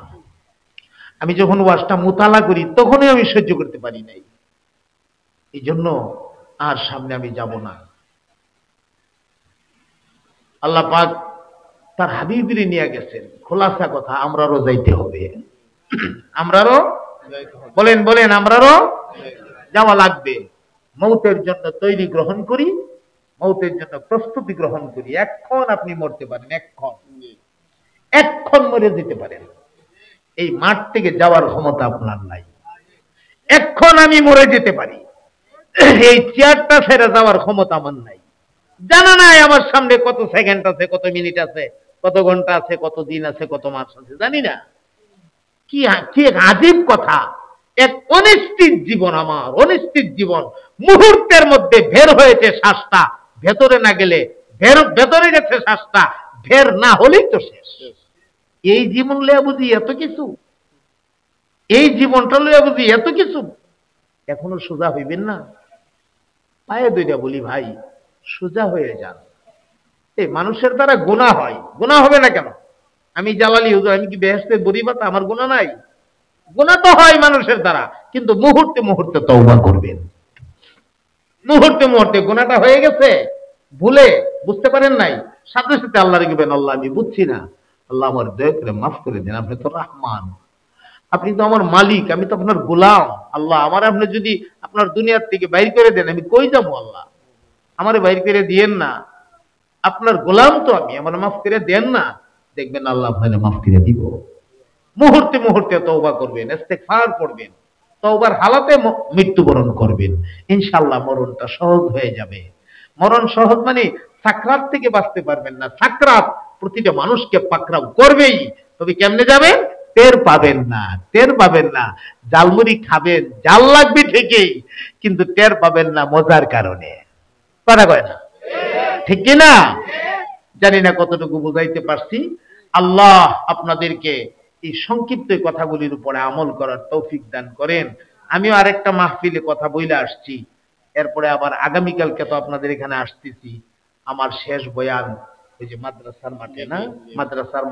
আমি যখন ওয়াজটা মুতালা করি তখনই আমি সহ্য করতে পারি নাই, এই জন্য আর সামনে আমি যাব না। আল্লাহ পাক তার হাবিবরে নিয়ে গেছেন, খোলাসা কথা আমরারও যাইতে হবে, আমরারও বলেন বলেন আমরারও যাওয়া লাগবে। মৌতের জন্য তৈরি গ্রহণ করি, মৌতের জন্য প্রস্তুতি গ্রহণ করি। এখন আপনি মরতে পারেন, এখন মরে যেতে পারেন, এই মাঠ থেকে যাওয়ার ক্ষমতা আপনার নাই। এখন আমি মরে যেতে পারি, এই চেয়ারটা ছেড়ে যাওয়ার ক্ষমতা আমার নাই। জানা নাই আমার সামনে কত সেকেন্ড আছে, কত মিনিট আছে, কত ঘন্টা আছে, কত দিন আছে, কত মাস আছে, জানি না। কি আজীব কথা, এক অনিশ্চিত জীবন, আমার অনিশ্চিত জীবন। মুহূর্তের মধ্যে বের হয়েছে শ্বাসটা, ভেতরে না গেলে ভেতরে গেছে শ্বাসটা, বের না হলেই তো শেষ। এই জীবন লইয়া বুঝি এত কিছু, এই জীবনটা লইয়া বুঝি এত কিছু, এখনো সোজা হইবেন না? পায়ে দুইটা বলি ভাই, সোজা হয়ে যান। এই মানুষের দ্বারা গুনাহ হয়, গুনাহ হবে না কেন? আমি জালালি হুজুর, আমি কি বেহেশতের বরিবাতা? আমার গুনাহ নাই? গুনাহ তো হয় মানুষের দ্বারা, কিন্তু মুহূর্তে মুহূর্তে তওবা করবেন। মুহূর্তে মুহূর্তে গুনাহটা হয়ে গেছে, ভুলে বুঝতে পারেন নাই, সাথে সাথে আল্লাহ রেখেবেন, আল্লাহ আমি বুঝছি না, আল্লাহ আমার দয়া করে মাফ করে দেন, আপনি তো রহমান, আপনি তো আমার মালিক, আমি তো আপনার গোলাম। আল্লাহ আমার আপনি যদি আপনার দুনিয়ার থেকে বাইর করে দেন, আমি কই যাবো? আল্লাহ আমারে বাইর করে দিয়েন না, আপনার গোলাম তো আমি, আমার মাফ করে দেন না। দেখবেন আল্লাহ আপনাকে মাফ করে দিব। মুহূর্তে মুহূর্তে তওবা করবেন, ইস্তেগফার করবেন, তওবার হালাতে মৃত্যুবরণ করবেন, ইনশাআল্লাহ মরণটা সহজ হয়ে যাবে। মরণ সহজ মানে সাকরাত থেকে বাঁচতে পারবেন না। সাকরাত প্রতিটা মানুষকে পাকড়াও করবেই, তবে কেমনে যাবেন টের পাবেন না, টের পাবেন না। জালমুড়ি খাবেন, জাল লাগবে ঠিকই, কিন্তু টের পাবেন না মজার কারণে। কথা কয় না, ঠিক কিনা? জানি না কতটুকু বুঝাইতে পারছি। আল্লাহ আপনাদেরকে এই সংক্ষিপ্ত কথাগুলির উপরে আমল করার তৌফিক দান করেন। আমিও আরেকটা মাহফিলে কথা বইলে আসছি, এরপরে আবার আগামীকালকে তো আপনাদের এখানে আসতেছি। আমার শেষ বয়ান ওই যে মাদ্রাসার মাঠে, না মাদ্রাসার